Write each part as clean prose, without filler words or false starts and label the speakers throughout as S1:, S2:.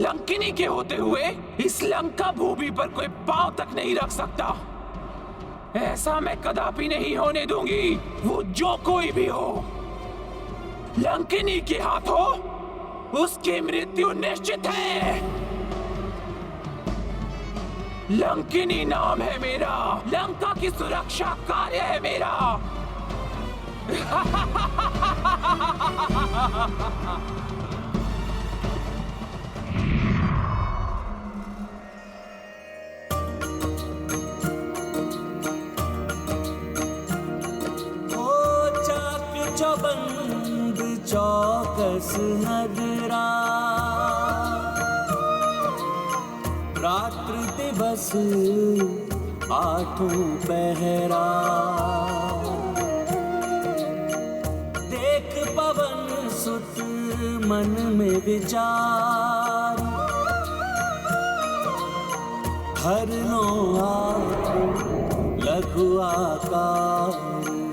S1: लंकिनी के होते हुए इस लंका भूमि पर कोई पांव तक नहीं रख सकता। ऐसा मैं कदापि नहीं होने दूंगी। वो जो कोई भी हो, लंकिनी के हाथों उसकी मृत्यु निश्चित है। लंकिनी नाम है मेरा, लंका की सुरक्षा कार्य है मेरा।
S2: चौबंद चौकस नगरा, रात्र दिवस आठों पहरा। देख पवन सुत मन में विचार, हरनो लघु आकार।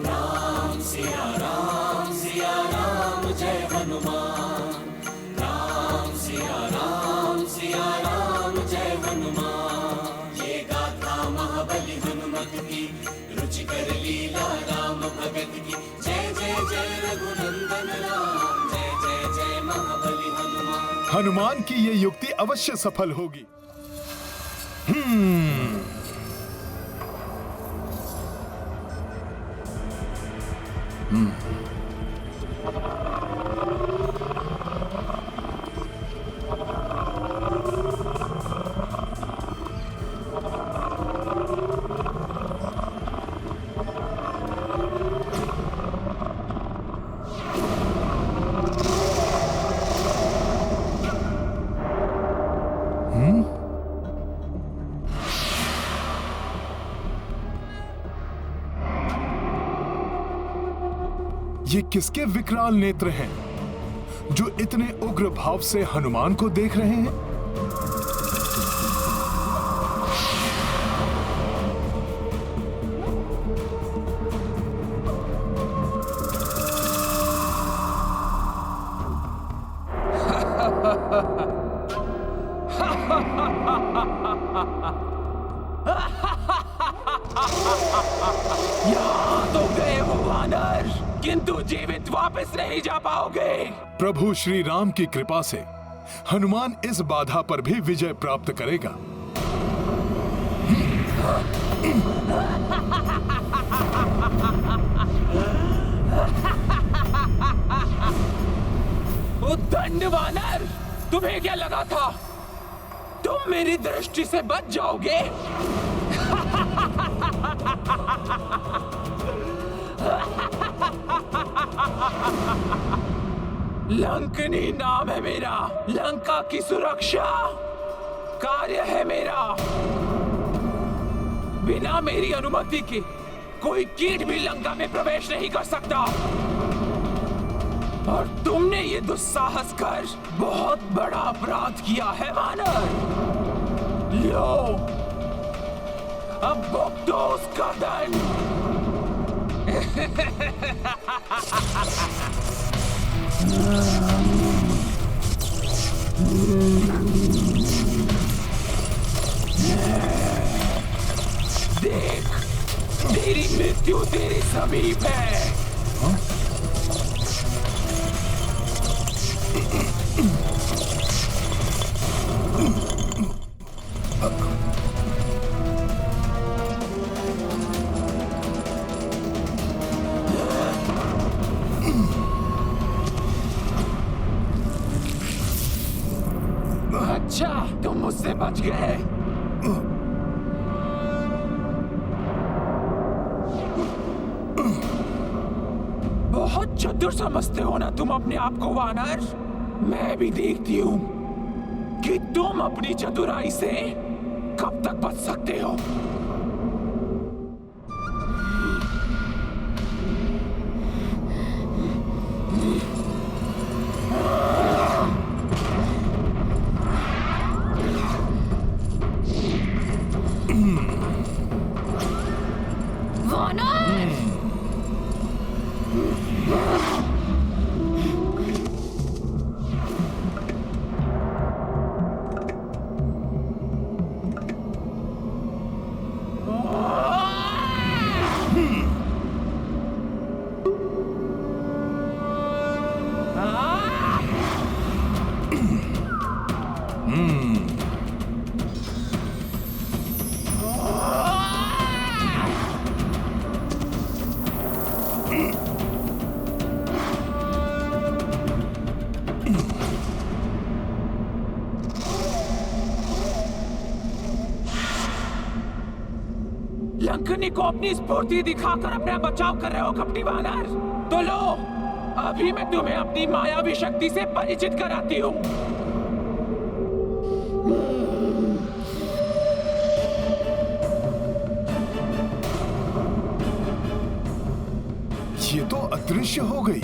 S2: राम सिया राम जय हनुमान। राम सिया राम जय हनुमान। ये गाथा महाबली हनुमत की, रुचिकर लीला राम भगत की। जय जय जय रघुनंदन राम, जय जय जय महाबली हनुमान।
S3: हनुमान की ये युक्ति अवश्य सफल होगी। ये किसके विकराल नेत्र हैं जो इतने उग्र भाव से हनुमान को देख रहे हैं?
S1: यहाँ तो गए हो वानर, किंतु जीवित वापस नहीं जा पाओगे।
S3: प्रभु श्री राम की कृपा से हनुमान इस बाधा पर भी विजय प्राप्त करेगा।
S1: उद्दंड वानर, तुम्हें क्या लगा था तुम मेरी दृष्टि से बच जाओगे? लंकिनी नाम है मेरा, लंका की सुरक्षा कार्य है मेरा। बिना मेरी अनुमति के कोई कीट भी लंका में प्रवेश नहीं कर सकता। और तुमने ये दुस्साहस कर बहुत बड़ा अपराध किया है वानर। लो, अब भुगतो उसका दंड। देख, तेरी मृत्यु तेरे समीप है। अच्छा, तुम मुझसे बच गए। बहुत चतुर समझते हो ना तुम अपने आप को वानर। मैं भी देखती हूँ कि तुम अपनी चतुराई से कब तक बच सकते हो। लंकनी को अपनी स्फूर्ति दिखाकर अपना बचाव कर रहे हो कपटी वानर। तो लो, अभी मैं तुम्हें अपनी मायावी शक्ति से परिचित कराती हूँ।
S3: ये तो अदृश्य हो गई।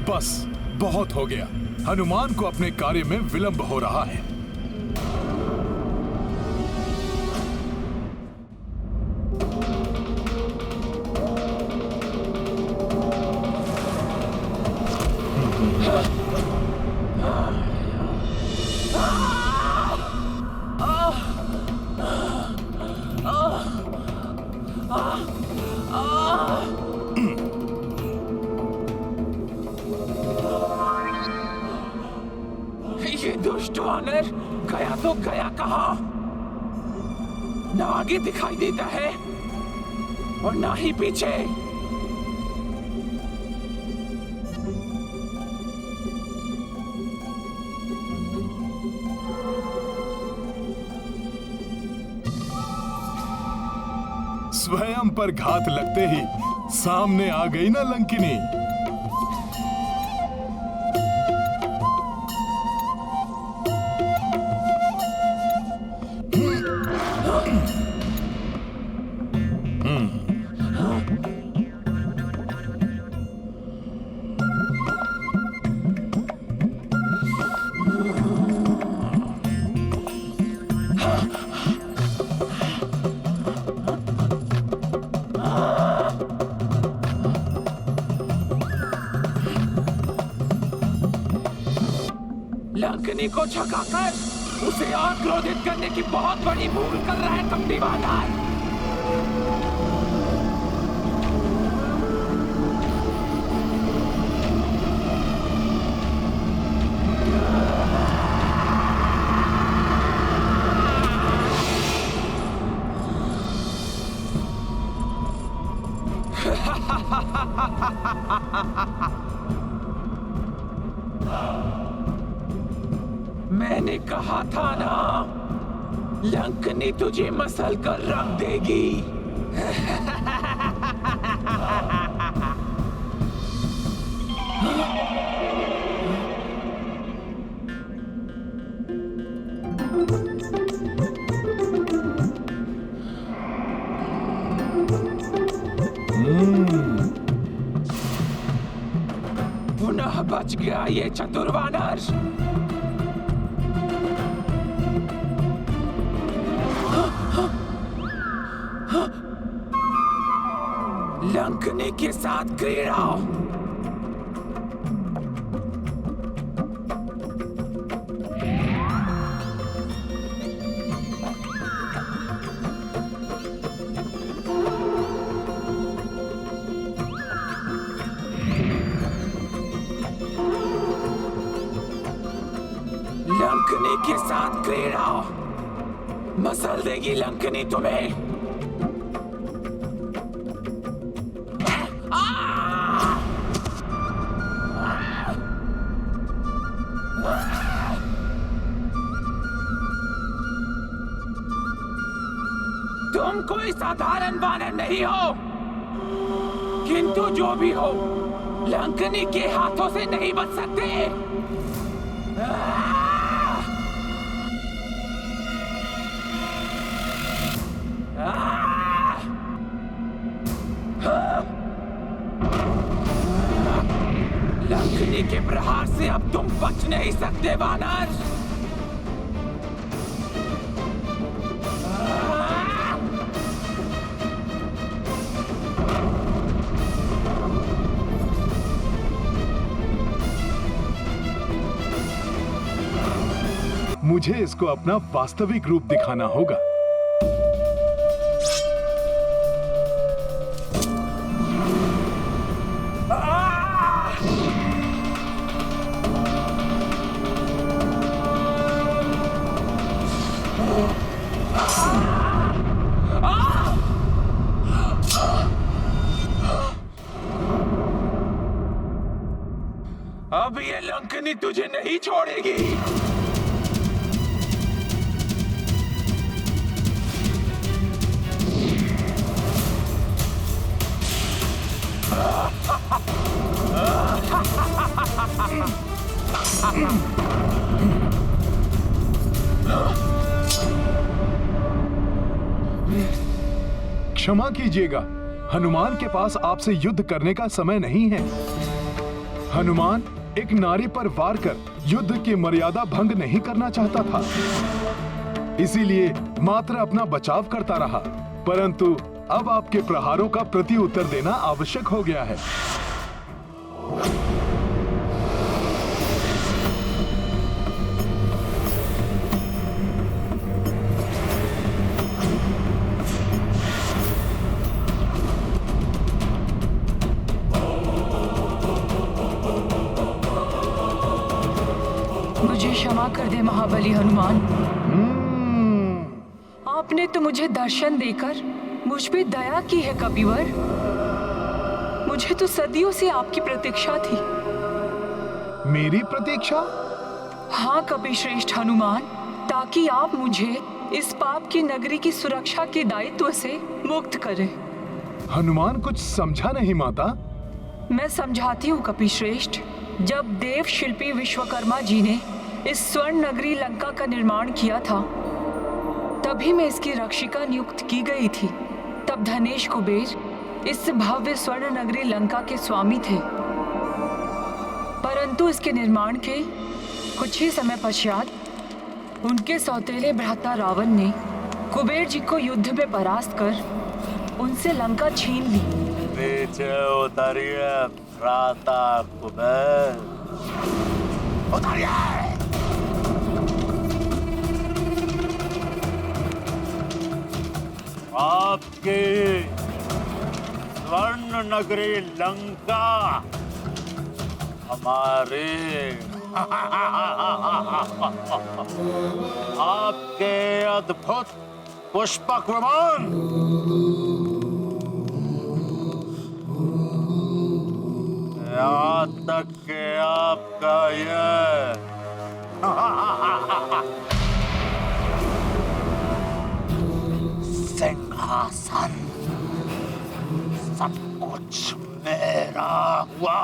S3: बस बहुत हो गया। हनुमान को अपने कार्य में विलंब हो रहा है।
S1: ये दुष्ट वानर गया तो गया कहाँ? ना आगे दिखाई देता है और ना ही पीछे।
S3: स्वयं पर घात लगते ही सामने आ गई ना लंकिनी।
S1: लंकनी को झकाकर उसे और क्रोधित करने की बहुत बड़ी भूल कर रहा है कपटी वानर। मैंने कहा था ना, लंकनी तुझे मसल कर रख देगी। पुनः बच गया ये चतुर वानर। लंकनी के साथ क्रीड़ा। लंकनी के साथ क्रीड़ा। मसल देगी लंकनी तुम्हें। तुम कोई साधारण वानर नहीं हो किंतु जो भी हो, लंकनी के हाथों से नहीं बच सकते। लंकनी के प्रहार से अब तुम बच नहीं सकते वानर।
S3: मुझे इसको अपना वास्तविक रूप दिखाना होगा।
S1: अब ये लंकनी तुझे नहीं छोड़ेगी।
S3: क्षमा कीजिएगा, हनुमान के पास आपसे युद्ध करने का समय नहीं है। हनुमान एक नारी पर वार कर युद्ध की मर्यादा भंग नहीं करना चाहता था, इसीलिए मात्र अपना बचाव करता रहा। परंतु अब आपके प्रहारों का प्रति उत्तर देना आवश्यक हो गया है।
S4: मुझे क्षमा कर दे महाबली हनुमान। आपने तो मुझे दर्शन देकर मुझ पे दया की है कपिवर। मुझे तो सदियों से आपकी प्रतीक्षा थी।
S3: मेरी प्रतीक्षा?
S4: हाँ कपि श्रेष्ठ हनुमान, ताकि आप मुझे इस पाप की नगरी की सुरक्षा के दायित्व से मुक्त करें।
S3: हनुमान कुछ समझा नहीं माता।
S4: मैं समझाती हूँ कपि श्रेष्ठ। जब देव शिल्पी विश्वकर्मा जी ने इस स्वर्ण नगरी लंका का निर्माण किया था, तभी मैं इसकी रक्षिका नियुक्त की गई थी। तब धनेश कुबेर इस भव्य स्वर्ण नगरी लंका के स्वामी थे, परंतु इसके निर्माण के कुछ ही समय पश्चात उनके सौतेले भ्राता रावण ने कुबेर जी को युद्ध में परास्त कर उनसे लंका छीन ली।
S5: पीछे उतरिए भ्राता कुबेर, उतरिए। आपकी स्वर्ण नगरी लंका हमारे आपके अद्भुत पुष्पक विमान यहाँ तक कि आपका ये सिंहासन सब कुछ मेरा हुआ।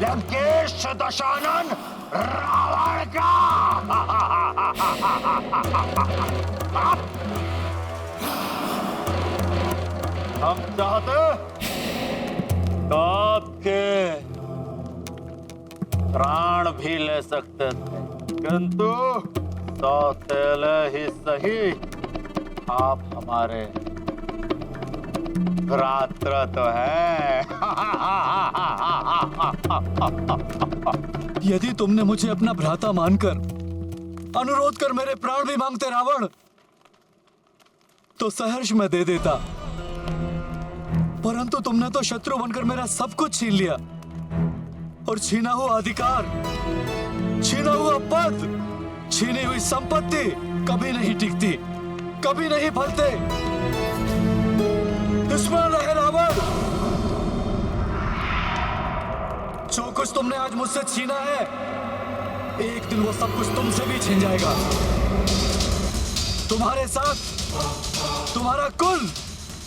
S5: लंकेश दशानन रावण का। हम चाहते तो आपके प्राण भी ले सकते थे, किंतु सौतेले ही सही आप हमारे भ्रात्र तो है।
S6: यदि तुमने मुझे अपना भ्राता मानकर अनुरोध कर मेरे प्राण भी मांगते रावण, तो सहर्ष मैं दे देता, परंतु तुमने तो शत्रु बनकर मेरा सब कुछ छीन लिया। और छीना हुआ अधिकार, छीना हुआ पद, छीनी हुई संपत्ति कभी नहीं टिकती, कभी नहीं फलते। दुश्मन रहे रावण, जो कुछ तुमने आज मुझसे छीना है, एक दिन वो सब कुछ तुमसे भी छीन जाएगा। तुम्हारे साथ तुम्हारा कुल,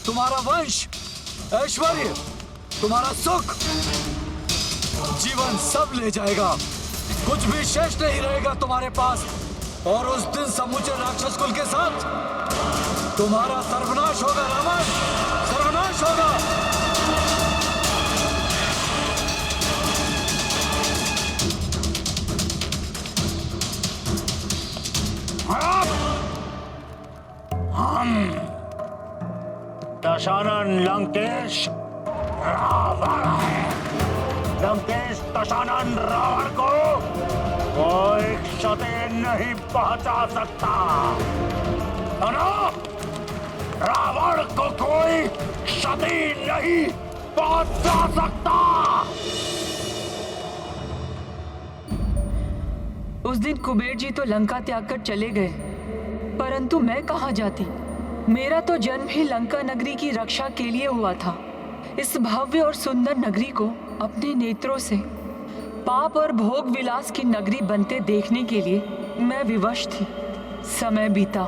S6: तुम्हारा वंश, ऐश्वर्य, तुम्हारा सुख, जीवन सब ले जाएगा। कुछ भी शेष नहीं रहेगा तुम्हारे पास। और उस दिन समूचे राक्षस कुल के साथ तुम्हारा सर्वनाश होगा रावण, सर्वनाश होगा।
S5: दशानन लंकेश रावण है। लंकेश दशानन रावण को कोई क्षति नहीं पहुंचा सकता। सुनो, रावण को कोई क्षति नहीं पहुंचा सकता।
S4: उस दिन कुबेर जी तो लंका त्याग कर चले गए, परंतु मैं कहाँ जाती? मेरा तो जन्म ही लंका नगरी की रक्षा के लिए हुआ था। इस भव्य और सुंदर नगरी को अपने नेत्रों से पाप और भोग विलास की नगरी बनते देखने के लिए मैं विवश थी। समय बीता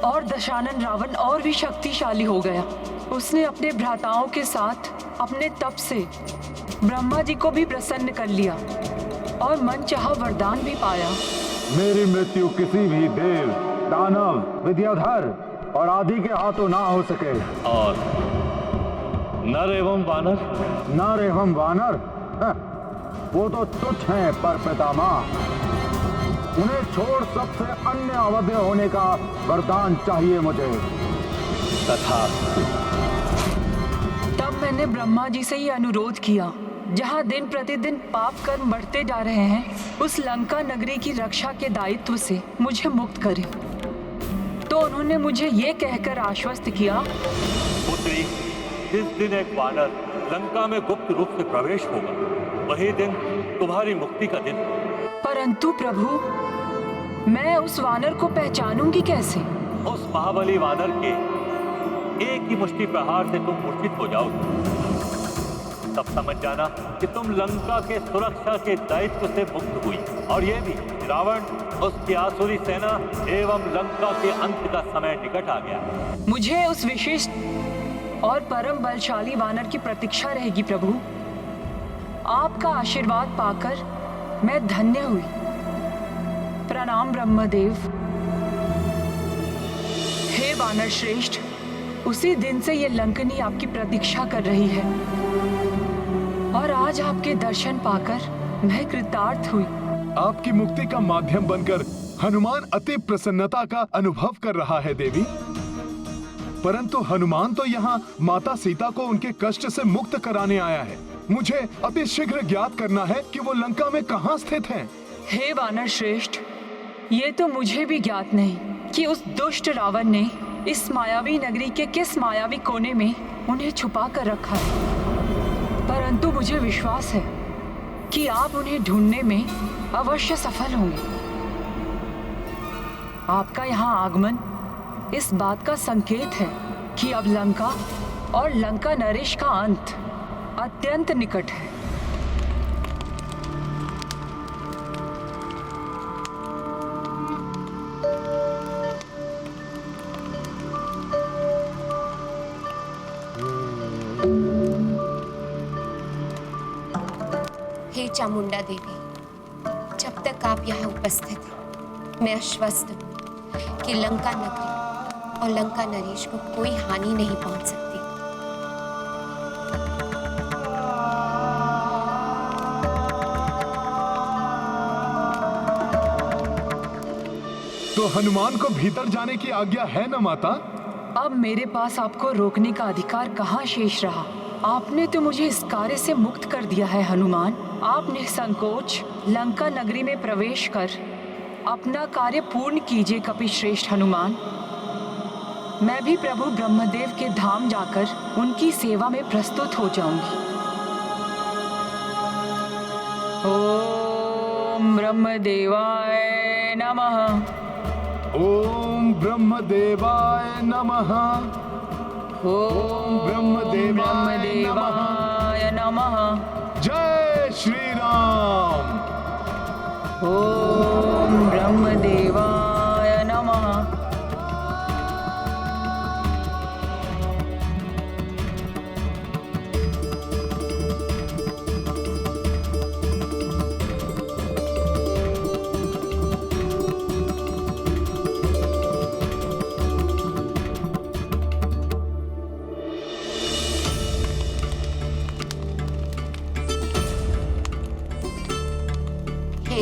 S4: और दशानन रावण और भी शक्तिशाली हो गया। उसने अपने भ्राताओं के साथ अपने तप से ब्रह्मा जी को भी प्रसन्न कर लिया और मनचाहा वरदान भी पाया।
S7: मेरी मृत्यु किसी भी देव, दानव, विद्याधर और आदि के हाथों ना हो सके।
S5: और नर एवं वानर?
S7: नर एवं वानर वो तो तुच्छ हैं पर पितामह। उन्हें छोड़ सबसे अन्य अवध्य होने का वरदान चाहिए मुझे।
S5: तथा
S4: तब मैंने ब्रह्मा जी से ही अनुरोध किया, जहाँ दिन प्रतिदिन पाप कर्म बढ़ते जा रहे हैं, उस लंका नगरी की रक्षा के दायित्व से मुझे मुक्त करें। तो उन्होंने मुझे ये कहकर आश्वस्त किया,
S8: पुत्री, जिस दिन एक वानर लंका में गुप्त रूप से प्रवेश होगा, वही दिन तुम्हारी मुक्ति का दिन।
S4: परंतु प्रभु, मैं उस वानर को पहचानूंगी कैसे?
S8: उस महाबली वानर के एक ही मुष्टि प्रहार से तुम मूर्छित हो जाओगे। तब समझ जाना कि तुम लंका के सुरक्षा के दायित्व से मुक्त हुई। और ये भी रावण, उसकी आसुरी सेना एवं लंका के अंत का समय निकट आ गया।
S4: मुझे उस विशिष्ट और परम बलशाली वानर की प्रतीक्षा रहेगी प्रभु। आपका आशीर्वाद पाकर मैं धन्य हुई। प्रणाम ब्रह्मदेव। हे वानर श्रेष्ठ, उसी दिन से ये लंकनी आपकी प्रतीक्षा कर रही है और आज आपके दर्शन पाकर मैं कृतार्थ हुई।
S3: आपकी मुक्ति का माध्यम बनकर हनुमान अति प्रसन्नता का अनुभव कर रहा है देवी। परंतु हनुमान तो यहाँ माता सीता को उनके कष्ट से मुक्त कराने आया है। मुझे अति शीघ्र ज्ञात करना है कि वो लंका में कहाँ स्थित हैं।
S4: हे वानर श्रेष्ठ, ये तो मुझे भी ज्ञात नहीं कि उस दुष्ट रावण ने इस मायावी नगरी के किस मायावी कोने में उन्हें छुपा कर रखा है। परंतु मुझे विश्वास है कि आप उन्हें ढूंढने में अवश्य सफल होंगे। आपका यहाँ आगमन इस बात का संकेत है कि अब लंका और लंका नरेश का अंत अत्यंत निकट है।
S9: हे चामुंडा देवी, जब तक आप यहाँ उपस्थित हैं, मैं आश्वस्त हूँ कि लंका नगरी और लंका नरेश को कोई हानि नहीं पहुँच सकती।
S3: तो हनुमान को भीतर जाने की आज्ञा है न माता?
S4: अब मेरे पास आपको रोकने का अधिकार कहाँ शेष रहा? आपने तो मुझे इस कार्य से मुक्त कर दिया है हनुमान। आप निसंकोच लंका नगरी में प्रवेश कर अपना कार्य पूर्ण कीजिए कपिश्रेष्ठ हनुमान। मैं भी प्रभु ब्रह्मदेव के धाम जाकर उनकी सेवा में प्रस्तुत हो जाऊंगी। ओम ब्रह्मदेवाय नमः।
S3: ओम ब्रह्मदेवाय नमः।
S4: ओम ब्रह्मदेवाय नमः।
S3: जय श्री राम।
S4: ओम ब्रह्मदेवाय नमः।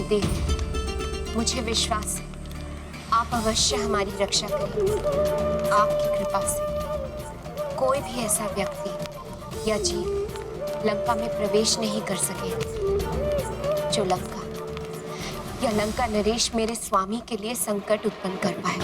S9: देव, मुझे विश्वास है आप अवश्य हमारी रक्षा करेंगे। आपकी कृपा से कोई भी ऐसा व्यक्ति या जीव लंका में प्रवेश नहीं कर सके जो लंका या लंका नरेश मेरे स्वामी के लिए संकट उत्पन्न कर पाए।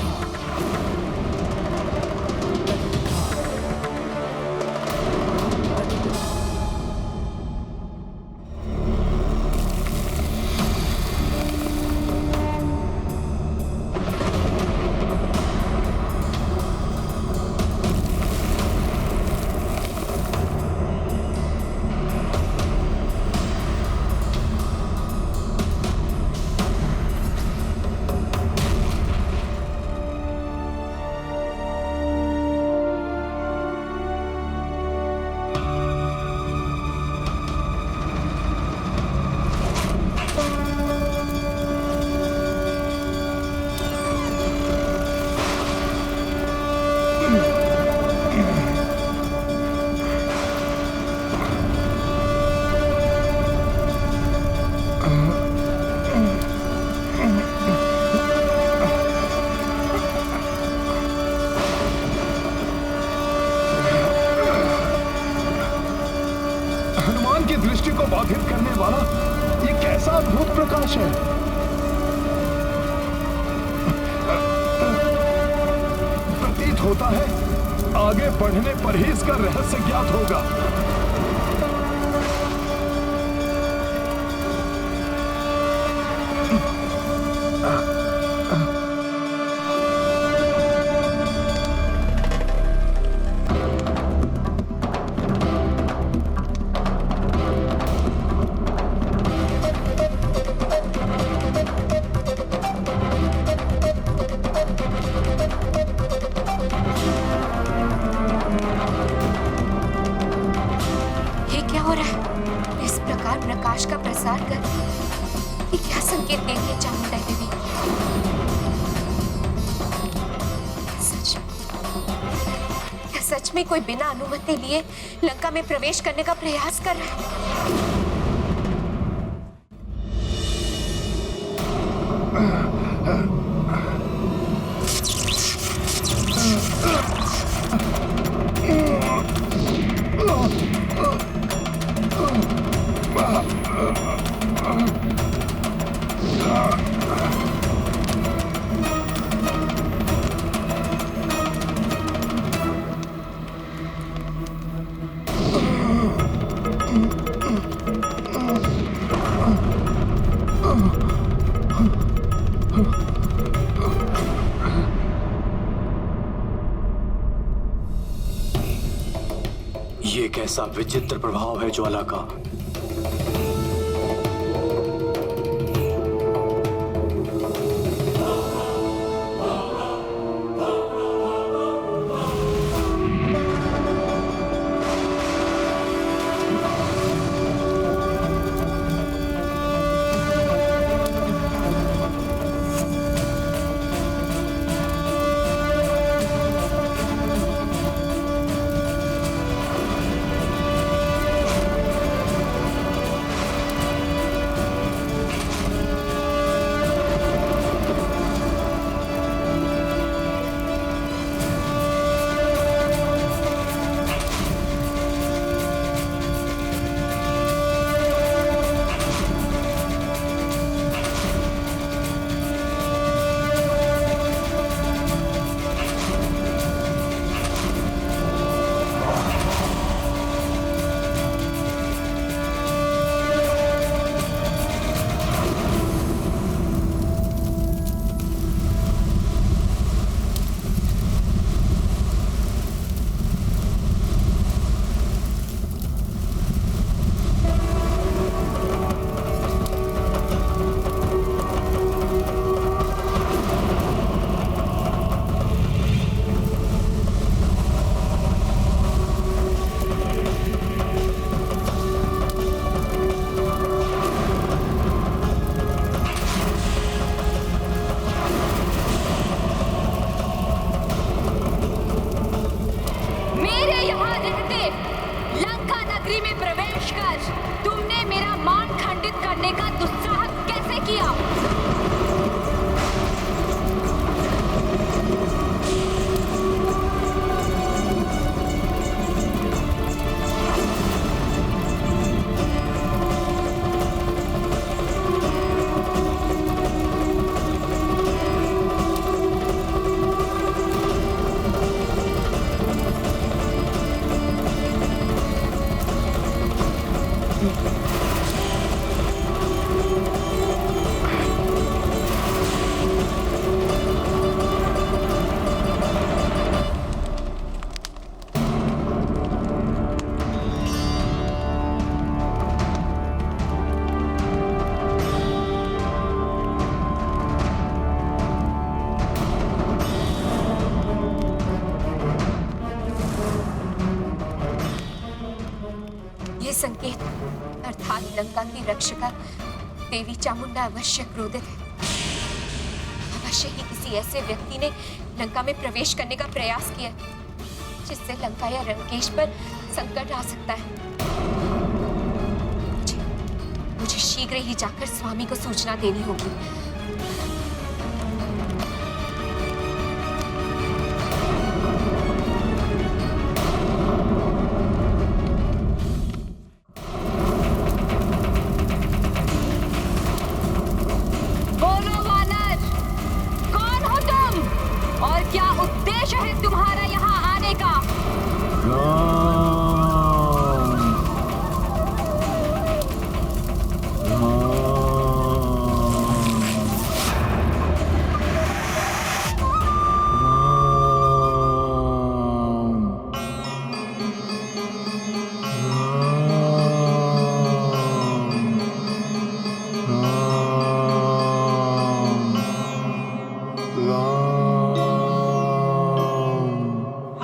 S3: दृष्टि को बाधित करने वाला ये कैसा अद्भुत प्रकाश है। प्रतीत होता है आगे बढ़ने पर ही इसका रहस्य ज्ञात होगा।
S9: प्रकाश का प्रसार कर ये क्या संकेत दे रही है चामुंडा देवी? क्या सच में कोई बिना अनुमति लिए लंका में प्रवेश करने का प्रयास कर रहा है?
S6: ये कैसा विचित्र प्रभाव है ज्वाला का।
S9: संकेत अर्थात लंका की रक्षिका देवी चामुंडा अवश्य क्रोधित है। अवश्य ही किसी ऐसे व्यक्ति ने लंका में प्रवेश करने का प्रयास किया जिससे लंका या लंकेश पर संकट आ सकता है। मुझे शीघ्र ही जाकर स्वामी को सूचना देनी होगी।
S4: बोलो वानर, कौन हो तुम और क्या उद्देश्य है तुम्हारा यहाँ आने का?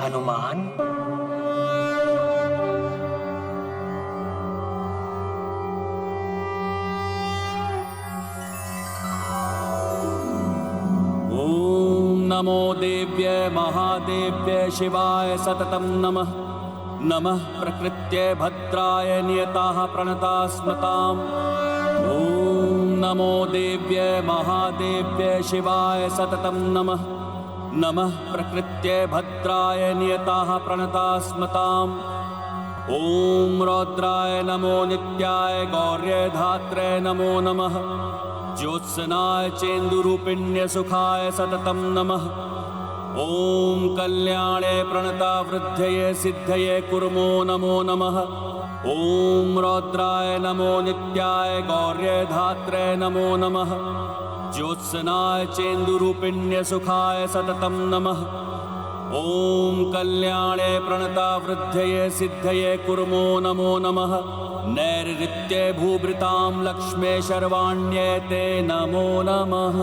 S1: हनुमान,
S2: ॐ नमो देव्ये महादेव्ये शिवाय सततं नमः। नमः प्रकृत्ये भद्राय नियताः प्रणता स्मताम्। ॐ नमो देव्ये महादेव्ये शिवाय सततं नमः। नमः प्रकृत्ये भद्राय नियताः प्रणता स्मताम्। ॐ रौद्राय नमो नित्याय गौर्ये धात्रे नमो नमः। ज्योत्सनाय चेन्दुरूपिण्य सुखाय सततं नमः। ॐ कल्याणे प्रणता वृद्धये सिद्धये कुर्मो नमो नमः। ॐ रौद्राय नमो नित्याय गौर्ये धात्रे नमो नमः। ज्योत्सनाय चेन्दुरूपिण्य सुखाय सततं नमः। ॐ कल्याणे प्रणता वृद्धये सिद्धये कुर्मो नमो नमः। नैरृत्ये भूभृतां लक्ष्मे शर्वाण्ये ते नमो नमः।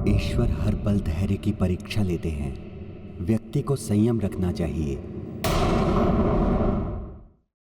S10: ईश्वर हर पल धैर्य की परीक्षा लेते हैं। व्यक्ति को संयम रखना चाहिए।